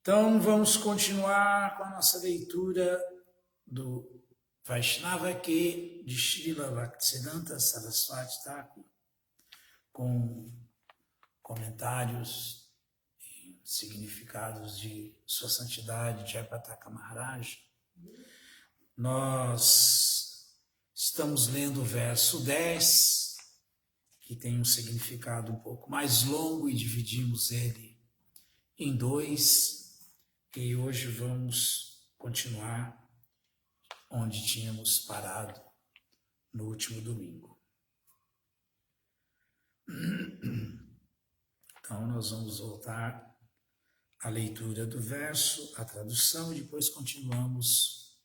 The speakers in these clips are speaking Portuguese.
Então, vamos continuar com a nossa leitura do Vaishnava Ki de Srila Bhaktisiddhanta Saraswati Thakur, com comentários e significados de Sua Santidade Jayapataka Maharaj. Nós estamos lendo o verso 10, que tem um significado um pouco mais longo, e dividimos ele em dois. E hoje vamos continuar onde tínhamos parado no último domingo. Então, nós vamos voltar à leitura do verso, à tradução, e depois continuamos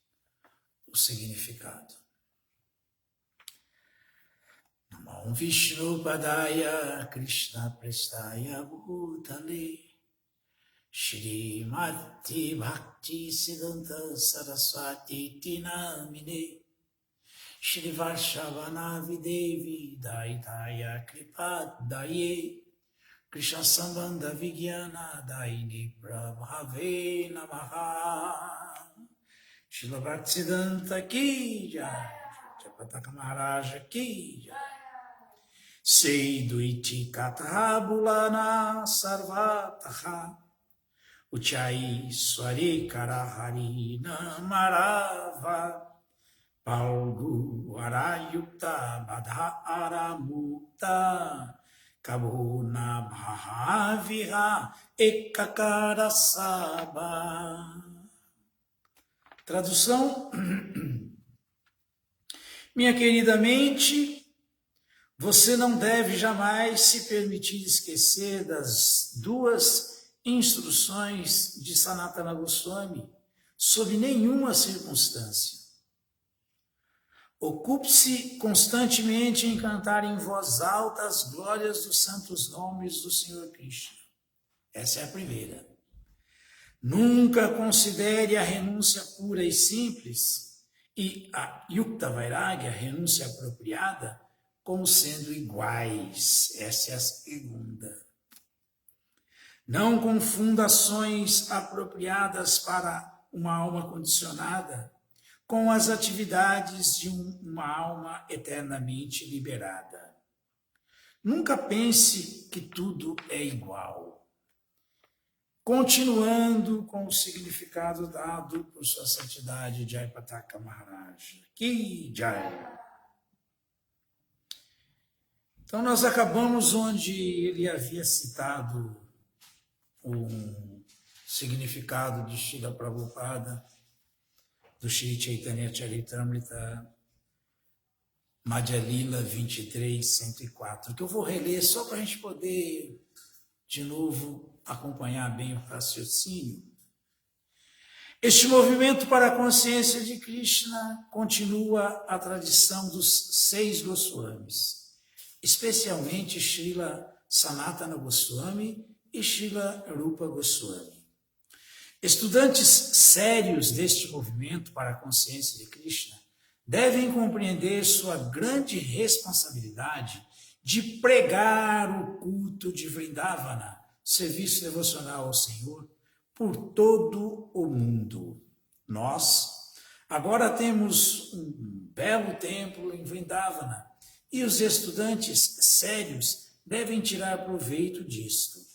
o significado. Namo Vishnu Padaya Krishna Prestaya Bhutale Shrimati Bhakti Siddhanta Saraswati Tinamine Shri Varshavanavi Devi Daitaya Kripat Daye Krishna Sambandha Vigyana Daini Prabhave Namaha Shri Bhaktisiddhanta Ki Jai Jayapataka Maharaja Ki Jai Seiduiti Katabulana Sarvataha Uchai Swari Karahari Namarava Palgu Arayukta Badha Aramukta Kabuna Bhaviha Ekakara Saba. Tradução: Minha querida mente, você não deve jamais se permitir esquecer das duas instruções de Sanatana Goswami sob nenhuma circunstância. Ocupe-se constantemente em cantar em voz alta as glórias dos santos nomes do Senhor Krishna. Essa é a primeira. Nunca considere a renúncia pura e simples e a Yukta Vairagya, a renúncia apropriada, como sendo iguais. Essa é a segunda. Não confunda ações apropriadas para uma alma condicionada com as atividades de uma alma eternamente liberada. Nunca pense que tudo é igual. Continuando com o significado dado por Sua Santidade Jayapataka Maharaj. Ki Jai. Então, nós acabamos onde ele havia citado o significado de Srila Prabhupada, do Shri Chaitanya Charitamrita, Madhya Lila 23, 104, que eu vou reler só para a gente poder, de novo, acompanhar bem o raciocínio. Este movimento para a consciência de Krishna continua a tradição dos 6 Goswamis, especialmente Srila Sanatana Goswami e Srila Rupa Goswami. Estudantes sérios deste movimento para a consciência de Krishna devem compreender sua grande responsabilidade de pregar o culto de Vrindavana, serviço devocional ao Senhor, por todo o mundo. Nós agora temos um belo templo em Vrindavana e os estudantes sérios devem tirar proveito disto.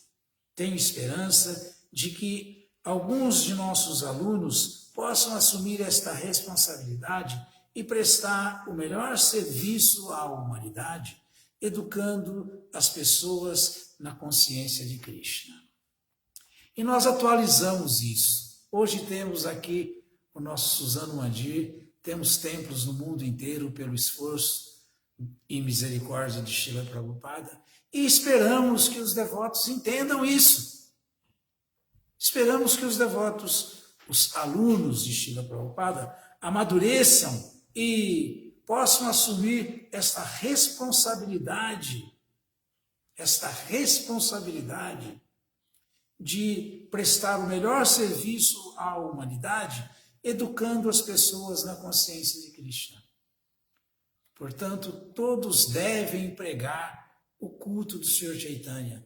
Tenho esperança de que alguns de nossos alunos possam assumir esta responsabilidade e prestar o melhor serviço à humanidade, educando as pessoas na consciência de Krishna. E nós atualizamos isso. Hoje temos aqui o nosso Suzano Mandir, temos templos no mundo inteiro pelo esforço e misericórdia de Srila Prabhupada, e esperamos que os devotos entendam isso. Esperamos que os devotos, os alunos de Srila Prabhupada, amadureçam e possam assumir esta responsabilidade de prestar o melhor serviço à humanidade, educando as pessoas na consciência de Krishna. Portanto, todos devem pregar o culto do Senhor Chaitanya.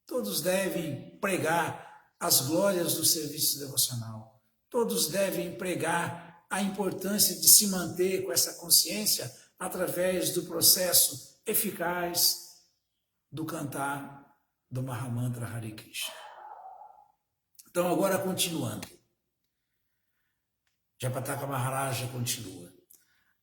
Todos devem pregar as glórias do serviço devocional. Todos devem pregar a importância de se manter com essa consciência através do processo eficaz do cantar do Mahamantra Hare Krishna. Então, agora continuando. Japataka Maharaja continua.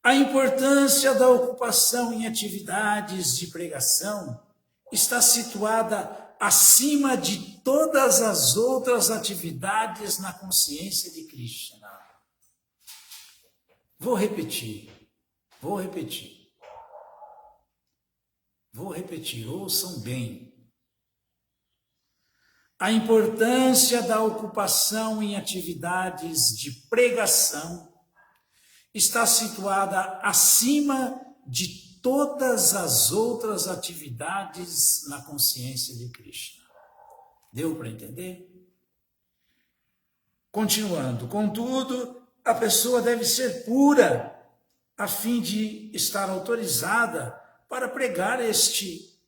A importância da ocupação em atividades de pregação está situada acima de todas as outras atividades na consciência de Krishna. Vou repetir, ouçam bem. A importância da ocupação em atividades de pregação está situada acima de todas as outras atividades na consciência de Krishna. Deu para entender? Continuando, contudo, a pessoa deve ser pura, a fim de estar autorizada para pregar este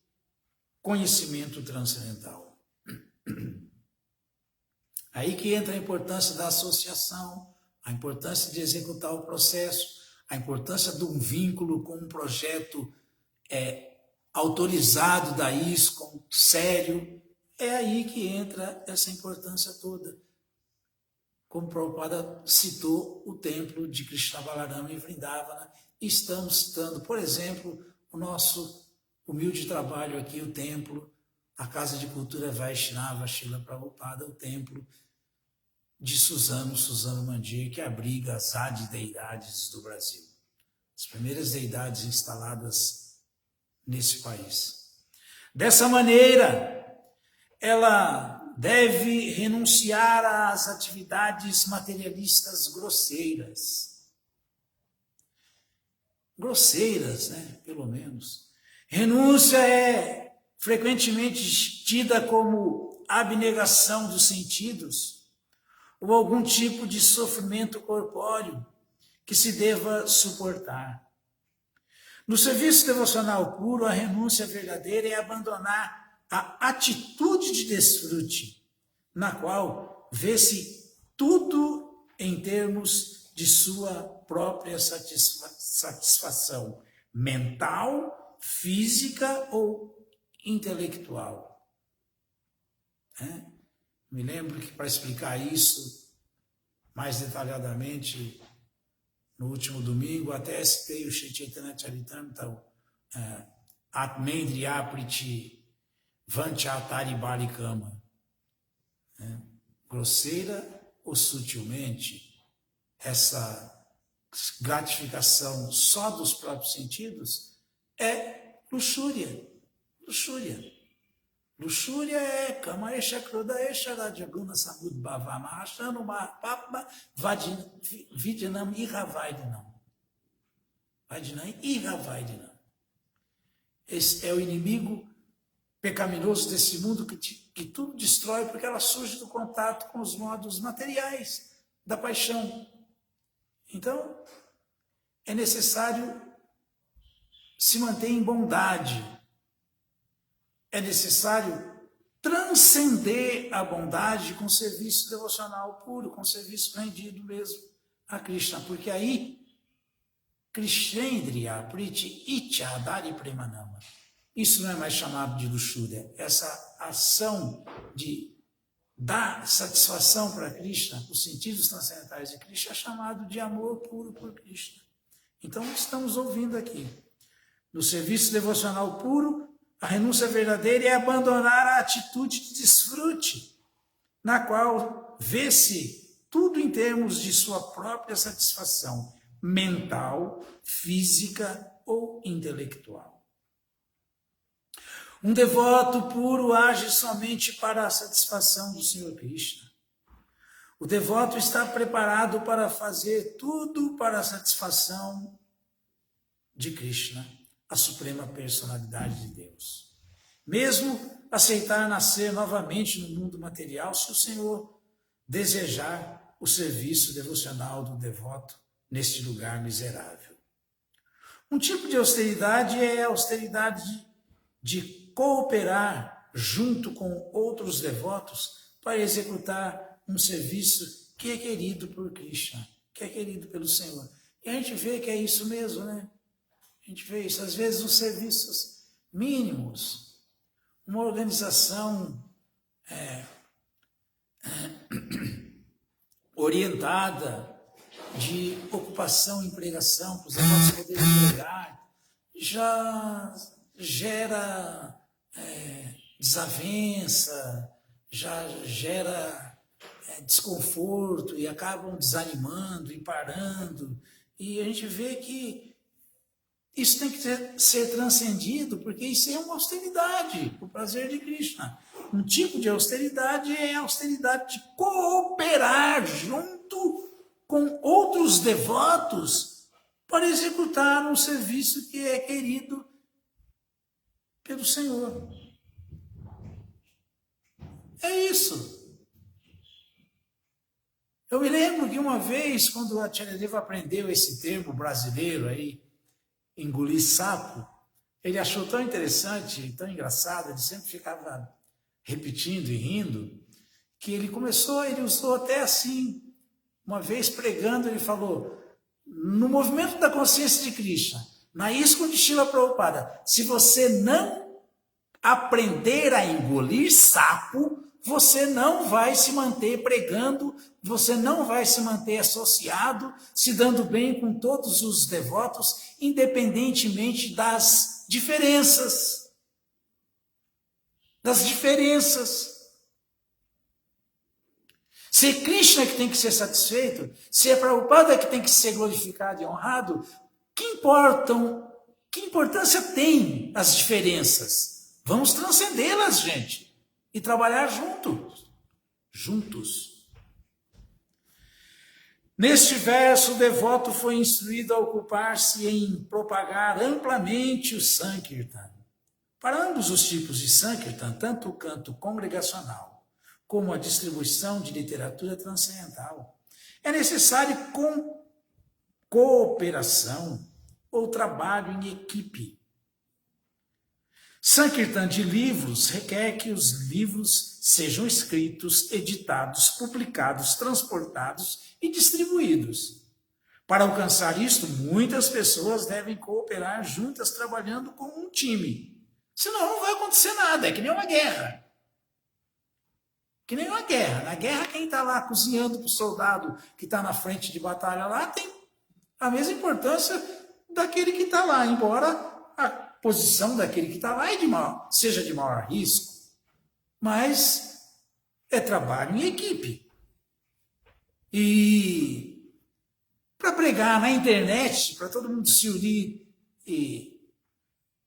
conhecimento transcendental. Aí que entra a importância da associação, a importância de executar o processo, a importância de um vínculo com um projeto autorizado da ISKCON, sério. É aí que entra essa importância toda. Como Prabhupada citou o templo de Krishna Balarama em Vrindavana, estamos citando, por exemplo, o nosso humilde trabalho aqui, o templo, a Casa de Cultura Vaishnava Srila Prabhupada, o templo de Suzano Mandir, que abriga as Adi-deidades do Brasil. As primeiras deidades instaladas nesse país. Dessa maneira, ela deve renunciar às atividades materialistas grosseiras. Grosseiras, né? Pelo menos. Renúncia é frequentemente tida como abnegação dos sentidos ou algum tipo de sofrimento corpóreo que se deva suportar. No serviço devocional puro, a renúncia verdadeira é abandonar a atitude de desfrute, na qual vê-se tudo em termos de sua própria satisfação mental, física ou intelectual. Me lembro que, para explicar isso mais detalhadamente, no último domingo, até citei o Shri Chaitanya Charitamrita, Atmendriya Priti Vanchatari Balikama. Grosseira ou sutilmente, essa gratificação só dos próprios sentidos é luxúria. Luxúria é Kama Esha Kroda Esha Rajaguna Samud Bhava Mahashanu Mahapapa Vidyanam Ihavaidinam. Vaidinam Ihavaidinam. Esse é o inimigo pecaminoso desse mundo que tudo destrói, porque ela surge do contato com os modos materiais da paixão. Então, é necessário se manter em bondade. É necessário transcender a bondade com serviço devocional puro, com serviço rendido mesmo a Krishna, porque aí Krishnendriya Priti Icha Adari Premanama. Isso não é mais chamado de luxúria. Essa ação de dar satisfação para Krishna, os sentidos transcendentais de Krishna, é chamado de amor puro por Krishna. Então, estamos ouvindo aqui. No serviço devocional puro, a renúncia verdadeira é abandonar a atitude de desfrute, na qual vê-se tudo em termos de sua própria satisfação mental, física ou intelectual. Um devoto puro age somente para a satisfação do Senhor Krishna. O devoto está preparado para fazer tudo para a satisfação de Krishna, a suprema personalidade de Deus. Mesmo aceitar nascer novamente no mundo material, se o Senhor desejar o serviço devocional do devoto neste lugar miserável. Um tipo de austeridade é a austeridade de cooperar junto com outros devotos para executar um serviço que é querido por Krishna, que é querido pelo Senhor. E a gente vê que é isso mesmo, né? A gente vê isso. Às vezes os serviços mínimos, uma organização orientada de ocupação e empregação, para os devotos poderem empregar, já gera desavença, já gera desconforto e acabam desanimando e parando. E a gente vê que isso tem que ser transcendido, porque isso é uma austeridade, o prazer de Krishna. Um tipo de austeridade é a austeridade de cooperar junto com outros devotos para executar um serviço que é querido pelo Senhor. É isso. Eu me lembro que uma vez, quando o Acharya Deva aprendeu esse termo brasileiro aí, engolir sapo, ele achou tão interessante, tão engraçado, ele sempre ficava repetindo e rindo, que ele usou até assim, uma vez pregando, ele falou, no movimento da consciência de Krishna, na ISKCON de Srila Prabhupada, se você não aprender a engolir sapo, você não vai se manter pregando, você não vai se manter associado, se dando bem com todos os devotos, independentemente das diferenças. Se é Krishna que tem que ser satisfeito, se é Prabhupada que tem que ser glorificado e honrado, que importância tem as diferenças? Vamos transcendê-las, gente, e trabalhar juntos. Neste verso, o devoto foi instruído a ocupar-se em propagar amplamente o Sankirtan. Para ambos os tipos de Sankirtan, tanto o canto congregacional como a distribuição de literatura transcendental, é necessário cooperação ou trabalho em equipe. Sankirtan de livros requer que os livros sejam escritos, editados, publicados, transportados e distribuídos. Para alcançar isto, muitas pessoas devem cooperar juntas, trabalhando como um time. Senão não vai acontecer nada, é que nem uma guerra. Na guerra, quem está lá cozinhando para o soldado que está na frente de batalha lá tem a mesma importância daquele que está lá, embora a posição daquele que está lá seja de maior risco. Mas é trabalho em equipe. E para pregar na internet, para todo mundo se unir e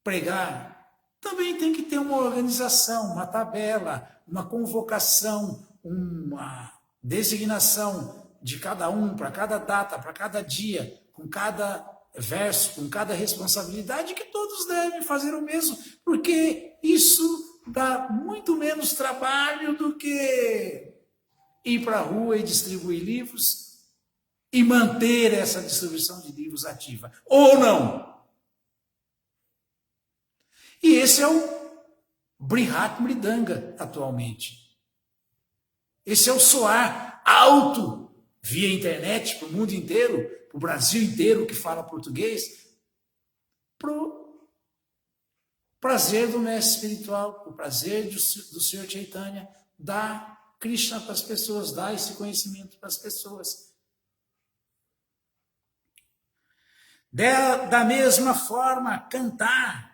pregar, também tem que ter uma organização, uma tabela, uma convocação, uma designação de cada um, para cada data, para cada dia, com cada verso, com cada responsabilidade, que todos devem fazer o mesmo, porque isso dá muito menos trabalho do que ir para a rua e distribuir livros e manter essa distribuição de livros ativa. Ou não? E esse é o Brihat Mridanga atualmente. Esse é o soar alto via internet para o mundo inteiro, para o Brasil inteiro que fala português, para o prazer do mestre espiritual, para o prazer do Senhor Chaitanya, dar Krishna para as pessoas, dar esse conhecimento para as pessoas. Da mesma forma, cantar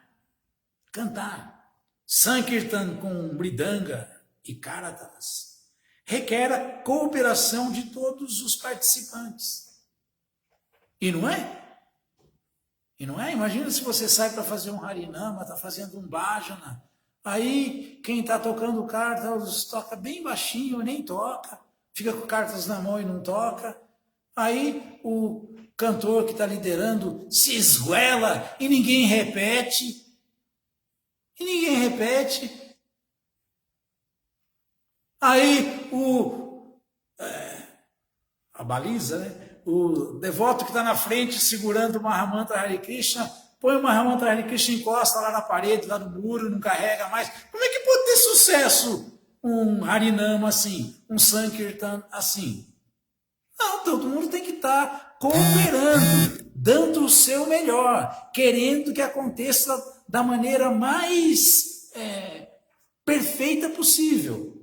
Sankirtan com Mridanga e Karatas requer a cooperação de todos os participantes. E não é? Imagina se você sai para fazer um Harinama, está fazendo um Bhajana, aí quem está tocando cartas toca bem baixinho, nem toca, fica com cartas na mão e não toca, aí o cantor que está liderando se esguela e ninguém repete, Aí a baliza, né? O devoto que está na frente segurando o Mahamantra Hare Krishna, põe o Mahamantra Hare Krishna, encosta lá na parede, lá no muro, não carrega mais. Como é que pode ter sucesso um Harinama assim, um Sankirtan assim. Não, todo mundo tem que estar cooperando, dando o seu melhor, querendo que aconteça da maneira mais perfeita possível.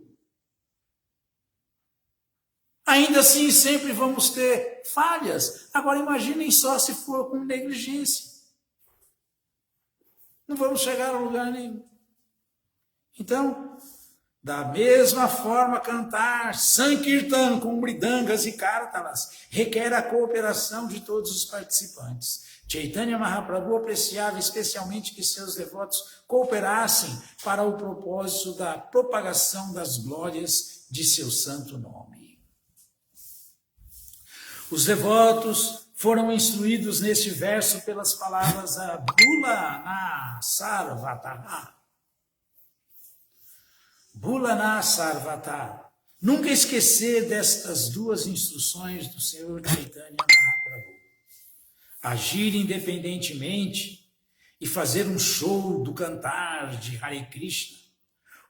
Ainda assim, sempre vamos ter falhas. Agora, imaginem só se for com negligência. Não vamos chegar a lugar nenhum. Então, da mesma forma, cantar Sankirtan com mridangas e kartalas requer a cooperação de todos os participantes. Chaitanya Mahaprabhu apreciava especialmente que seus devotos cooperassem para o propósito da propagação das glórias de seu santo nome. Os devotos foram instruídos neste verso pelas palavras Bulana Sarvata. Bulana Sarvata. Nunca esquecer destas duas instruções do Senhor Chaitanya Mahaprabhu. Agir independentemente e fazer um show do cantar de Hare Krishna,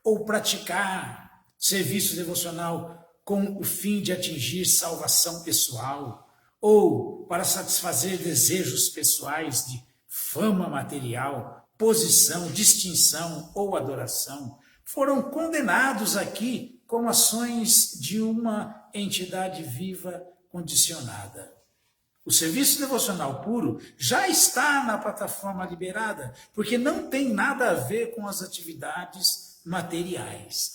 ou praticar serviço devocional com o fim de atingir salvação pessoal, ou para satisfazer desejos pessoais de fama material, posição, distinção ou adoração, foram condenados aqui como ações de uma entidade viva condicionada. O serviço devocional puro já está na plataforma liberada, porque não tem nada a ver com as atividades materiais.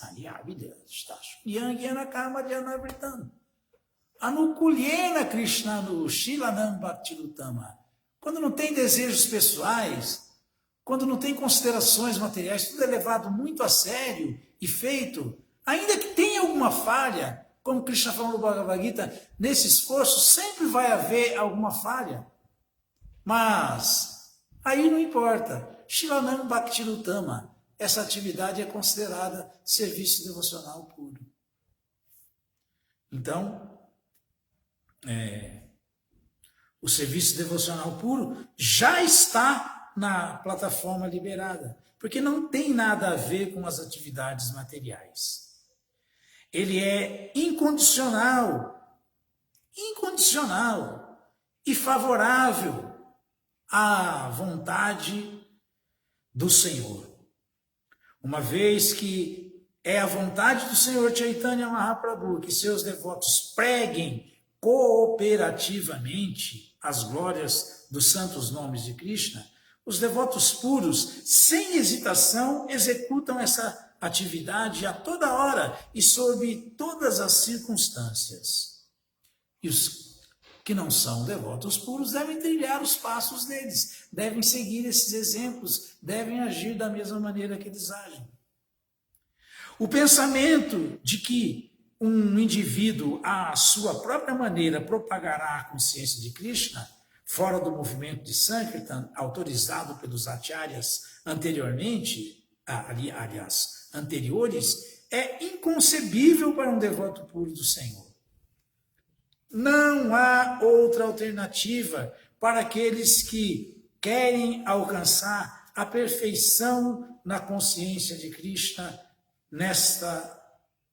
Anukulyena Krishna no Shilanam Bhaktilutama. Quando não tem desejos pessoais, quando não tem considerações materiais, tudo é levado muito a sério e feito, ainda que tenha alguma falha, como Krishna falou no Bhagavad Gita, nesse esforço sempre vai haver alguma falha. Mas aí não importa. Shilanam Bhaktilutama. Essa atividade é considerada serviço devocional puro. Então, o serviço devocional puro já está na plataforma liberada, porque não tem nada a ver com as atividades materiais. Ele é incondicional e favorável à vontade do Senhor. Uma vez que é a vontade do Senhor Chaitanya Mahaprabhu que seus devotos preguem cooperativamente as glórias dos santos nomes de Krishna, os devotos puros, sem hesitação, executam essa atividade a toda hora e sob todas as circunstâncias. E os que não são devotos puros devem trilhar os passos deles, devem seguir esses exemplos, devem agir da mesma maneira que eles agem. O pensamento de que um indivíduo, à sua própria maneira, propagará a consciência de Krishna, fora do movimento de Sankirtan, autorizado pelos acharyas anteriores, é inconcebível para um devoto puro do Senhor. Não há outra alternativa para aqueles que querem alcançar a perfeição na consciência de Krishna nesta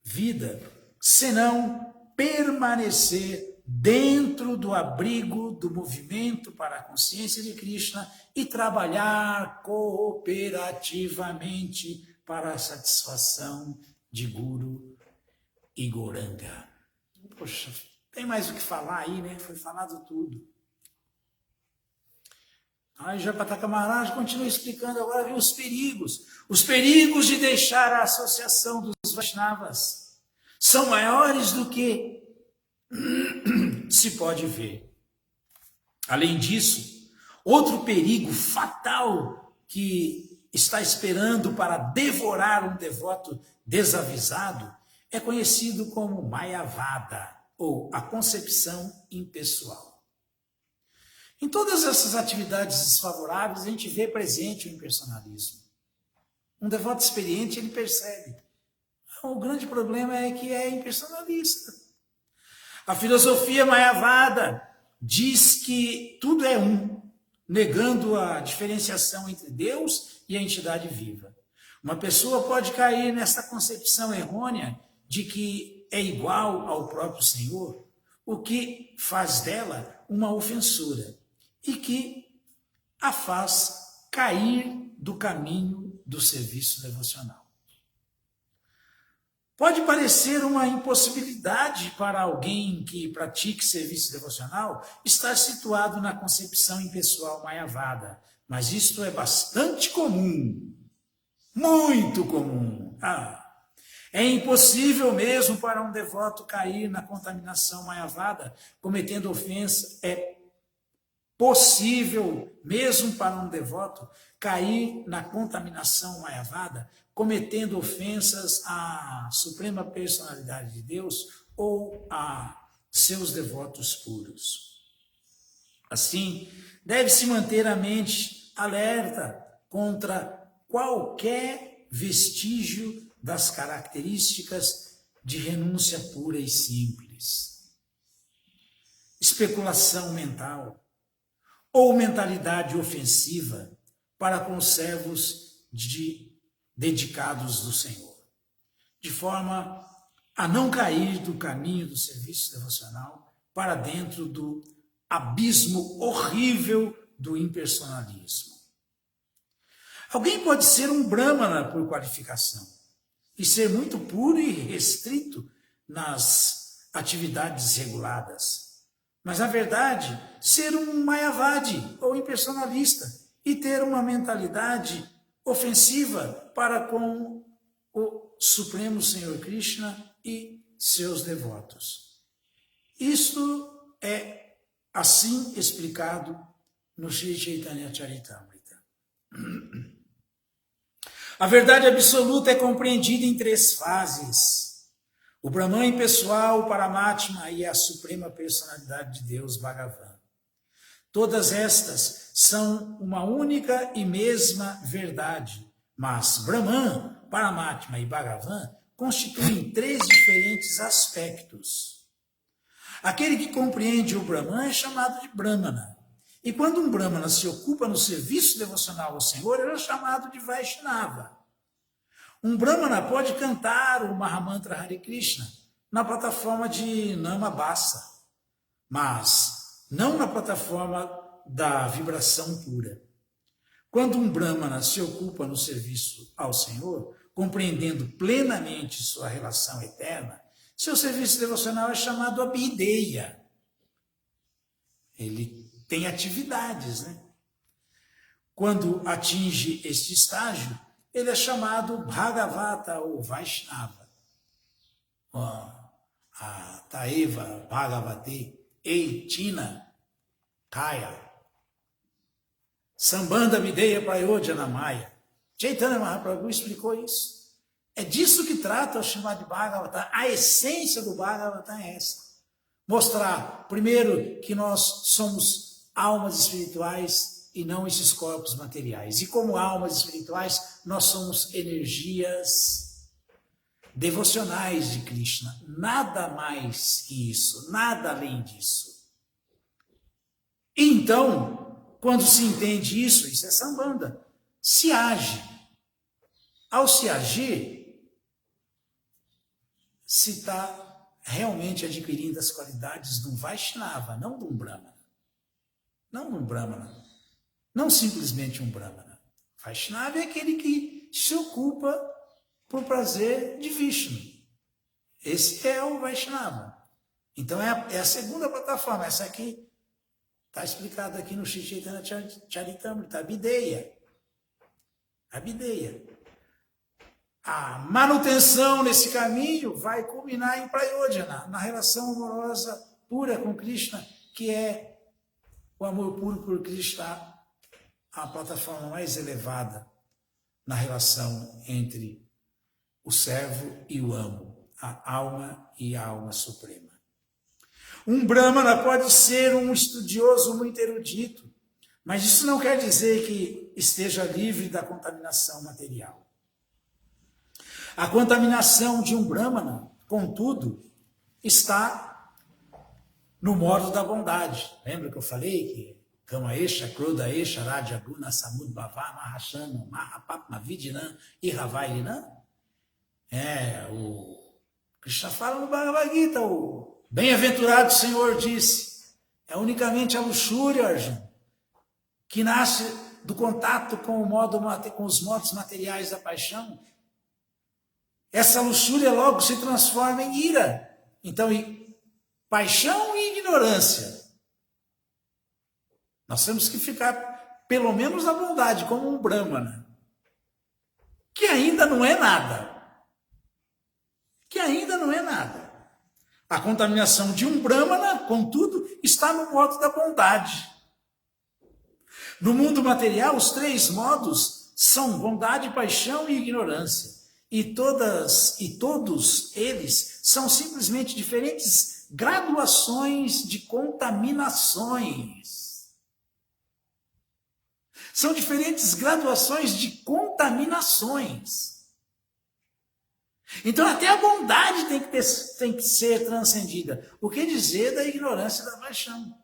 vida, senão permanecer dentro do abrigo do movimento para a consciência de Krishna e trabalhar cooperativamente para a satisfação de Guru e Gauranga. Poxa, tem mais o que falar aí, né? Foi falado tudo. Aí Japataka Maharaj continua explicando agora, viu, os perigos de deixar a associação dos Vaishnavas são maiores do que se pode ver. Além disso, outro perigo fatal que está esperando para devorar um devoto desavisado é conhecido como Mayavada, ou a concepção impessoal. Em todas essas atividades desfavoráveis, a gente vê presente o impersonalismo. Um devoto experiente, ele percebe. O grande problema é que é impersonalista. A filosofia Mayavada diz que tudo é um, negando a diferenciação entre Deus e a entidade viva. Uma pessoa pode cair nessa concepção errônea de que é igual ao próprio Senhor, o que faz dela uma ofensora e que a faz cair do caminho do serviço devocional. Pode parecer uma impossibilidade para alguém que pratique serviço devocional estar situado na concepção impessoal maiavada, mas isto é bastante comum, muito comum. É impossível mesmo para um devoto cair na contaminação maiavada, cometendo ofensa. É possível mesmo para um devoto cair na contaminação maiavada, cometendo ofensas à suprema personalidade de Deus ou a seus devotos puros. Assim, deve-se manter a mente alerta contra qualquer vestígio das características de renúncia pura e simples. Especulação mental ou mentalidade ofensiva para com os servos dedicados do Senhor, de forma a não cair do caminho do serviço devocional para dentro do abismo horrível do impersonalismo. Alguém pode ser um brahmana por qualificação e ser muito puro e restrito nas atividades reguladas, mas, na verdade, ser um mayavadi ou impersonalista e ter uma mentalidade ofensiva para com o Supremo Senhor Krishna e seus devotos. Isto é assim explicado no Sri Chaitanya Charitamrita. A verdade absoluta é compreendida em 3 fases: o Brahman impessoal, o Paramatma e a suprema personalidade de Deus, Bhagavan. Todas estas são uma única e mesma verdade, mas Brahman, Paramatma e Bhagavan constituem 3 diferentes aspectos. Aquele que compreende o Brahman é chamado de Brahmana. E quando um Brahmana se ocupa no serviço devocional ao Senhor, ele é chamado de Vaishnava. Um Brahmana pode cantar o Mahamantra Hare Krishna na plataforma de Namabasa, mas não na plataforma da vibração pura. Quando um Brahmana se ocupa no serviço ao Senhor, compreendendo plenamente sua relação eterna, seu serviço devocional é chamado Abhideya. Ele tem atividades, né? Quando atinge este estágio, ele é chamado Bhagavata ou Vaishnava. A Taeva Bhagavate Eitina Kaya Sambandha Videya Prayojana Maya. Chaitanya Mahaprabhu explicou isso. É disso que trata o Srimad Bhagavatam. A essência do Bhagavatam é essa. Mostrar, primeiro, que nós somos almas espirituais e não esses corpos materiais. E como almas espirituais, nós somos energias devocionais de Krishna. Nada mais que isso, nada além disso. Então, quando se entende isso, isso é Sambandha, se age. Ao se agir, se está realmente adquirindo as qualidades de um Vaishnava, não de um Brahmana. Não um Brahmana, não simplesmente um Brahmana. Vaishnava é aquele que se ocupa por prazer de Vishnu. Esse é o Vaishnava. Então é a segunda plataforma. Essa aqui está explicada aqui no Sri Chaitanya Charitamrita, Abhideya. Abhideya. A manutenção nesse caminho vai culminar em Prayojana, na relação amorosa pura com Krishna, que é o amor puro por Krishna, a plataforma mais elevada na relação entre o servo e o amo, a alma e a alma suprema. Um Brahmana pode ser um estudioso muito erudito, mas isso não quer dizer que esteja livre da contaminação material. A contaminação de um Brahmana, contudo, está no modo da bondade. Lembra que eu falei que Kamaesha, Krodaesha, Raja, Guna, Samud, Bhavá, Mahashana, Mahapatma, Vidinam e Ravailinam. O Krishna fala no Bhagavad Gita, o bem-aventurado Senhor disse, é unicamente a luxúria, Arjuna, que nasce do contato com os modos materiais da paixão. Essa luxúria logo se transforma em ira. Então, paixão e ignorância. Nós temos que ficar, pelo menos, na bondade, como um Brahmana, que ainda não é nada. A contaminação de um Brahmana, contudo, está no modo da bondade. No mundo material, os 3 modos são bondade, paixão e ignorância. E todos eles são simplesmente diferentes graduações de contaminações. São diferentes graduações de contaminações. Então até a bondade tem que ser transcendida. O que dizer da ignorância e da paixão?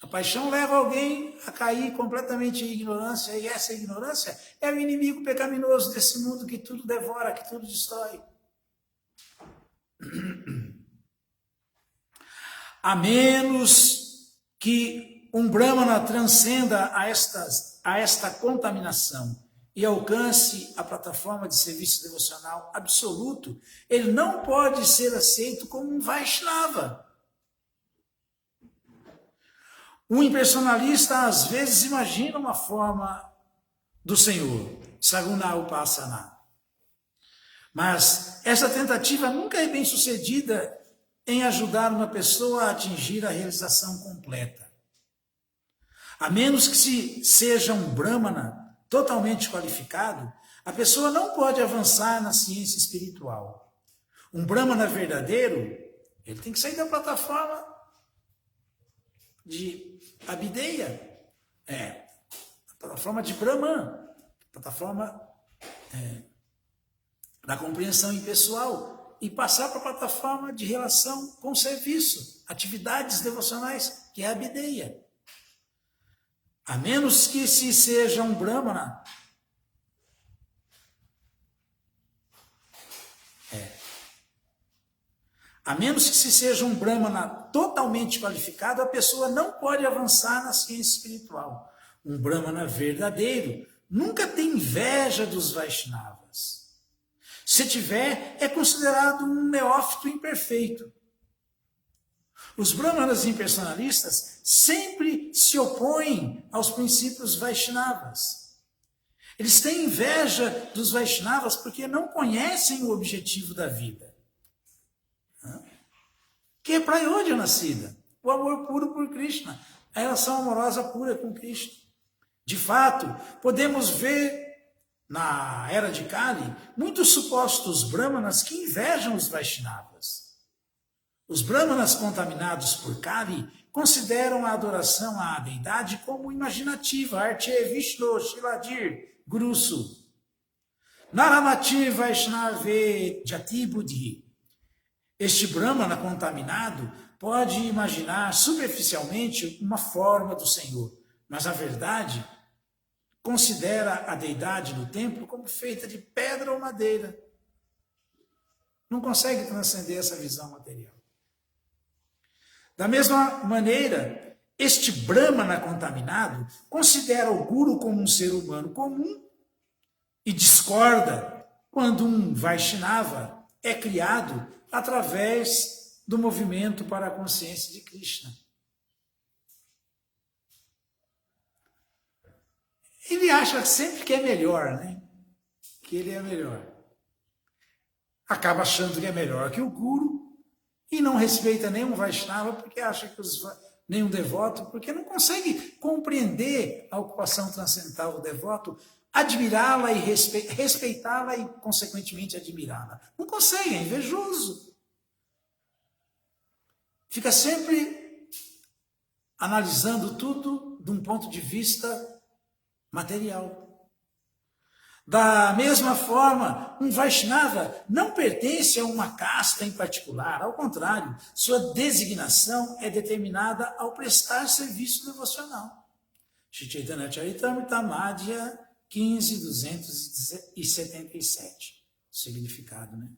A paixão leva alguém a cair completamente em ignorância, e essa ignorância é o inimigo pecaminoso desse mundo que tudo devora, que tudo destrói. A menos que um Brahmana transcenda a esta contaminação e alcance a plataforma de serviço devocional absoluto, ele não pode ser aceito como um Vaishnava. Um impersonalista, às vezes, imagina uma forma do Senhor, Saguna Upasana. Mas essa tentativa nunca é bem sucedida em ajudar uma pessoa a atingir a realização completa. A menos que seja um Brahmana totalmente qualificado, a pessoa não pode avançar na ciência espiritual. Um Brahmana verdadeiro, ele tem que sair da plataforma de Abhideya, a plataforma de Brahman, a plataforma da compreensão impessoal, e passar para a plataforma de relação com serviço, atividades devocionais, que é a Abhideya. A menos que se seja um Brahmana, totalmente qualificado, a pessoa não pode avançar na ciência espiritual. Um Brahmana verdadeiro nunca tem inveja dos Vaishnavas. Se tiver, é considerado um neófito imperfeito. Os Brahmanas impersonalistas sempre se opõem aos princípios Vaishnavas. Eles têm inveja dos Vaishnavas porque não conhecem o objetivo da vida. Que é Prayodhana nascida, o amor puro por Krishna, a relação amorosa pura com Krishna. De fato, podemos ver na era de Kali muitos supostos Brahmanas que invejam os Vaishnavas. Os Brahmanas contaminados por Kali consideram a adoração à deidade como imaginativa, Arte Vishnu, Shiladir, Gurusu. Naramati Vaishnave Jati Buddhi. Este Brahmana contaminado pode imaginar superficialmente uma forma do Senhor, mas a verdade considera a deidade no templo como feita de pedra ou madeira. Não consegue transcender essa visão material. Da mesma maneira, este Brahmana contaminado considera o Guru como um ser humano comum e discorda quando um Vaishnava é criado através do movimento para a consciência de Krishna. Ele acha sempre que é melhor, né? Que ele é melhor. Acaba achando que é melhor que o Guru e não respeita nenhum Vaishnava porque acha que nenhum devoto, porque não consegue compreender a ocupação transcendental do devoto, admirá-la e respeitá-la e, consequentemente, admirá-la. Não consegue, é invejoso. Fica sempre analisando tudo de um ponto de vista material. Da mesma forma, um Vaishnava não pertence a uma casta em particular, ao contrário, sua designação é determinada ao prestar serviço devocional. Shri Chaitanya Charitamrita Madhya 15.277. Significado, né?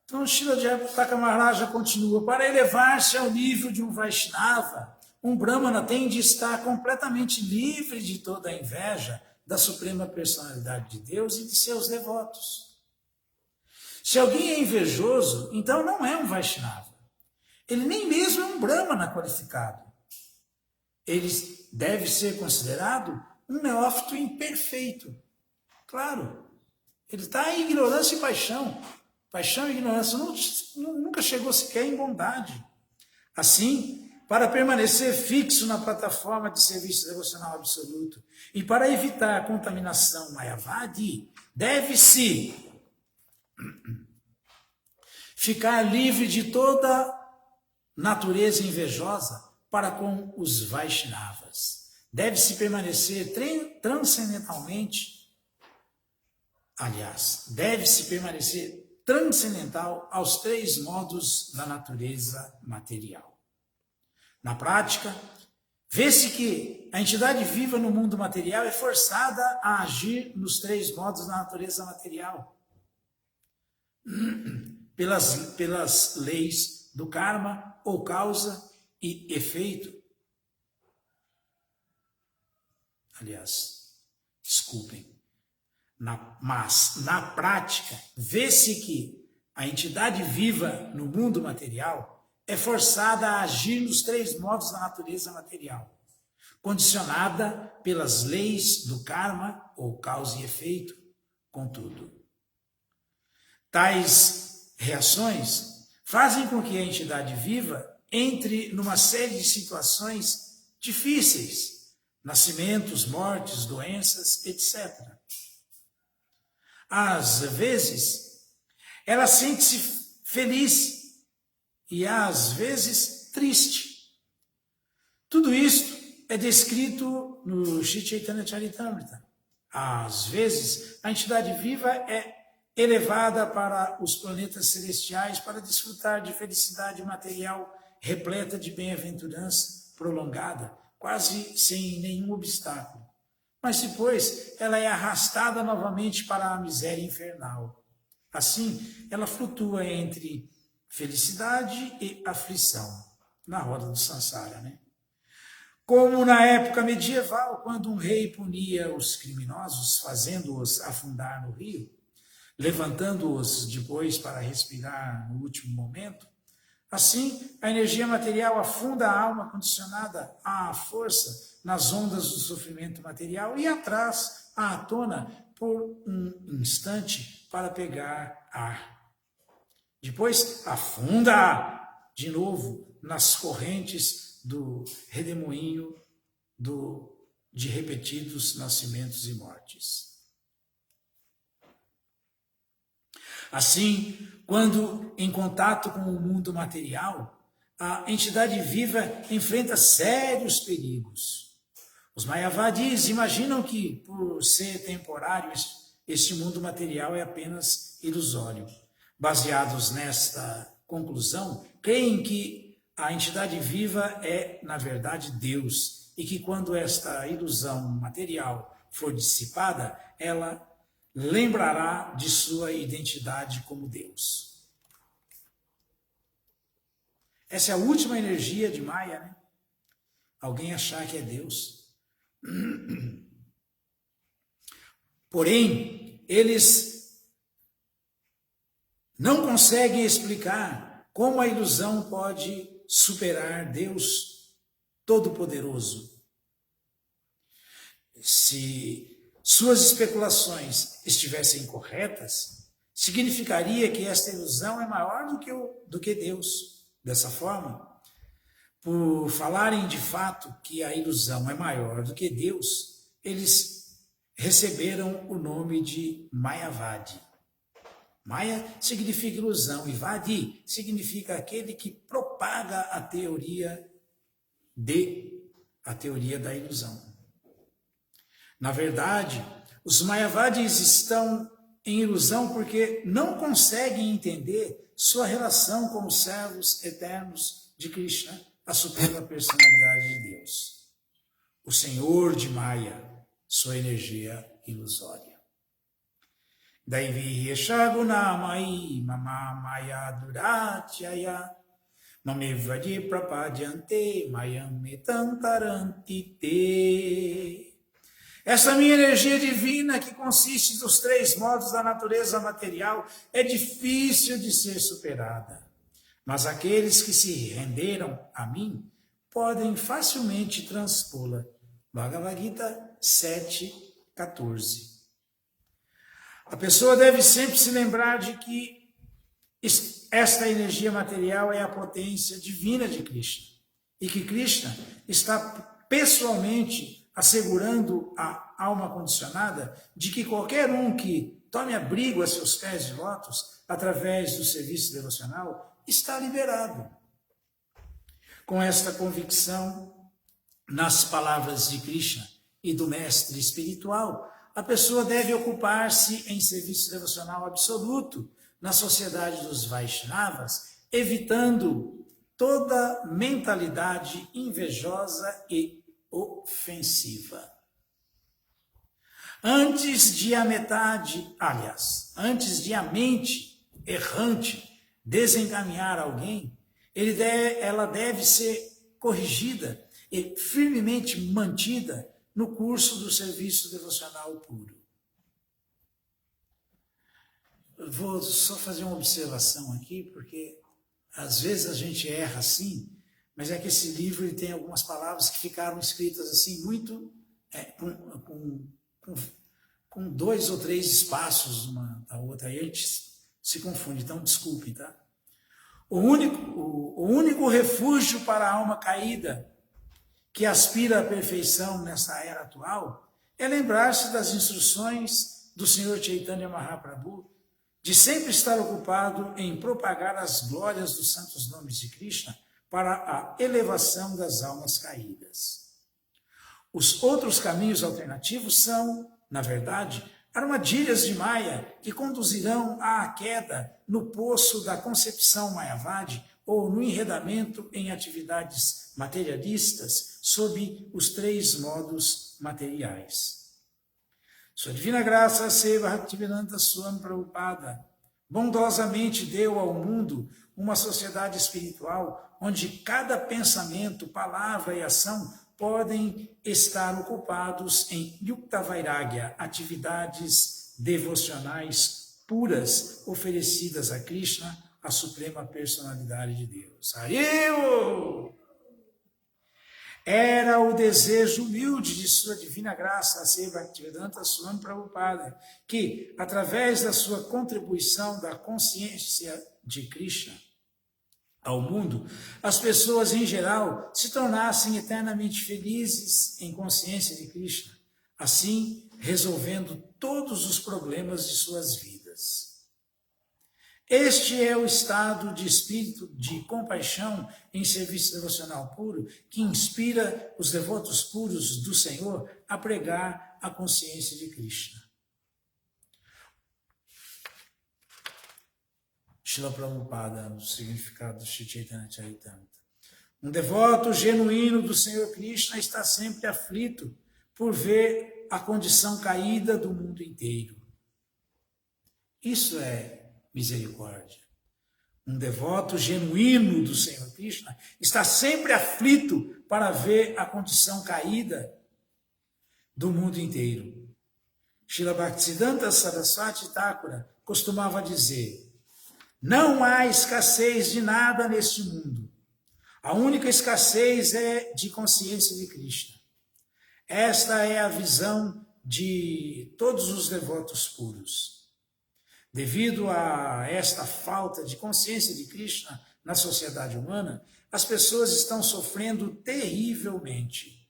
Então, Srila Jayapataka Maharaja continua: para elevar-se ao nível de um Vaishnava, um Brahmana tem de estar completamente livre de toda a inveja da Suprema Personalidade de Deus e de seus devotos. Se alguém é invejoso, então não é um Vaishnava. Ele nem mesmo é um Brahmana qualificado. Ele deve ser considerado um neófito imperfeito. Claro, ele está em ignorância e paixão. Paixão e ignorância nunca chegou sequer em bondade. Assim, para permanecer fixo na plataforma de serviço devocional absoluto e para evitar a contaminação mayavadi, deve-se ficar livre de toda natureza invejosa para com os Vaishnavas. Deve-se permanecer transcendentalmente, deve-se permanecer transcendental aos três modos da natureza material. Na prática, vê-se que a entidade viva no mundo material é forçada a agir nos três modos da natureza material, pelas leis do karma, ou causa e efeito. Mas, na prática, vê-se que a entidade viva no mundo material é forçada a agir nos três modos da natureza material, condicionada pelas leis do karma, ou causa e efeito. Contudo, tais reações fazem com que a entidade viva entre numa série de situações difíceis, nascimentos, mortes, doenças, etc. Às vezes, ela sente-se feliz e às vezes triste. Tudo isto é descrito no Shri Chaitanya Charitamrita. Às vezes, a entidade viva é elevada para os planetas celestiais para desfrutar de felicidade material repleta de bem-aventurança prolongada, quase sem nenhum obstáculo. Mas depois ela é arrastada novamente para a miséria infernal. Assim, ela flutua entre felicidade e aflição, na roda do Sansara, né? Como na época medieval, quando um rei punia os criminosos, fazendo-os afundar no rio, levantando-os depois para respirar no último momento, assim a energia material afunda a alma condicionada à força nas ondas do sofrimento material e atrás à tona por um instante para pegar ar. Depois afunda de novo nas correntes do redemoinho de repetidos nascimentos e mortes. Assim, quando em contato com o mundo material, a entidade viva enfrenta sérios perigos. Os Mayavadis imaginam que, por ser temporário, este mundo material é apenas ilusório. Baseados nesta conclusão, creem que a entidade viva é, na verdade, Deus, e que quando esta ilusão material for dissipada, ela lembrará de sua identidade como Deus. Essa é a última energia de Maya, né? Alguém achar que é Deus. Porém, eles não conseguem explicar como a ilusão pode superar Deus Todo-Poderoso. Se suas especulações estivessem corretas, significaria que esta ilusão é maior do que Deus. Dessa forma, por falarem de fato que a ilusão é maior do que Deus, eles receberam o nome de Mayavadi. Maya significa ilusão e Vadi significa aquele que propaga a teoria da ilusão. Na verdade, os Mayavadis estão em ilusão porque não conseguem entender sua relação com os servos eternos de Krishna, a suprema personalidade de Deus, o Senhor de Maya, sua energia ilusória. Daivi Shagunamai Mama Maya Duratyaya Mamevadi Prapadyante Mayam Metantarantite. Essa minha energia divina, que consiste dos 3 modos da natureza material, é difícil de ser superada. Mas aqueles que se renderam a mim podem facilmente transpô-la. Bhagavad Gita 7:14. A pessoa deve sempre se lembrar de que esta energia material é a potência divina de Krishna e que Krishna está pessoalmente assegurando a alma condicionada de que qualquer um que tome abrigo a seus pés de lótus através do serviço devocional está liberado. Com esta convicção nas palavras de Krishna e do mestre espiritual, a pessoa deve ocupar-se em serviço devocional absoluto na sociedade dos Vaishnavas, evitando toda mentalidade invejosa e ofensiva. Antes de a mente errante desencaminhar alguém, ela deve ser corrigida e firmemente mantida no curso do serviço devocional puro. Eu vou só fazer uma observação aqui, porque às vezes a gente erra assim, mas é que esse livro ele tem algumas palavras que ficaram escritas assim, muito com 2 ou 3 espaços uma da outra, aí a gente se confunde, então desculpem, tá? O único refúgio para a alma caída que aspira à perfeição nessa era atual é lembrar-se das instruções do Senhor Chaitanya Mahaprabhu de sempre estar ocupado em propagar as glórias dos santos nomes de Krishna para a elevação das almas caídas. Os outros caminhos alternativos são, na verdade, armadilhas de Maya que conduzirão à queda no poço da concepção mayavadi ou no enredamento em atividades materialistas sob os 3 modos materiais. Sua divina graça, Seva Bhaktivedanta Swami Prabhupada, bondosamente deu ao mundo uma sociedade espiritual onde cada pensamento, palavra e ação podem estar ocupados em Yukta Vairagya, atividades devocionais puras oferecidas a Krishna, a suprema personalidade de Deus. Hariu! Era o desejo humilde de sua divina graça, a Seva Bhaktivedanta Swami Prabhupada, que, através da sua contribuição da consciência de Krishna ao mundo, as pessoas em geral se tornassem eternamente felizes em consciência de Krishna, assim resolvendo todos os problemas de suas vidas. Este é o estado de espírito de compaixão em serviço devocional puro que inspira os devotos puros do Senhor a pregar a consciência de Krishna. Srila Prabhupada, o significado do Sri Chaitanya Charitamrita. Um devoto genuíno do Senhor Krishna está sempre aflito por ver a condição caída do mundo inteiro. Isso é misericórdia. Um devoto genuíno do Senhor Krishna está sempre aflito para ver a condição caída do mundo inteiro. Srila Bhaktisiddhanta Saraswati Thakura costumava dizer: não há escassez de nada neste mundo. A única escassez é de consciência de Krishna. Esta é a visão de todos os devotos puros. Devido a esta falta de consciência de Krishna na sociedade humana, as pessoas estão sofrendo terrivelmente,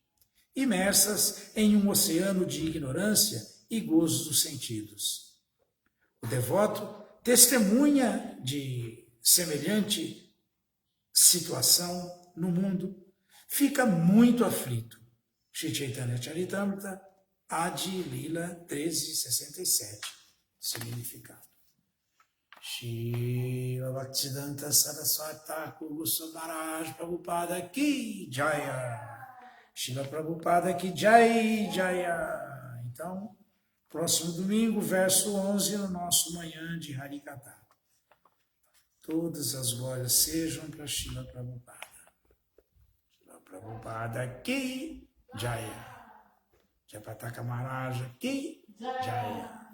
imersas em um oceano de ignorância e gozo dos sentidos. O devoto testemunha de semelhante situação no mundo, fica muito aflito. Sri Chaitanya Charitamrita Adi Lila 1367. Significado. Shila Bhaktisiddhanta Saraswati Thakur Goswami Maharaj Prabhupada Ki Jaya. Shila Prabhupada Ki Jai Jaya. Então, próximo domingo, verso 11, no nosso manhã de Harikata. Todas as glórias sejam para Shila Prabhupada. Shila Prabhupada Ki Jaya. Japataka Maharaja Ki Jaya.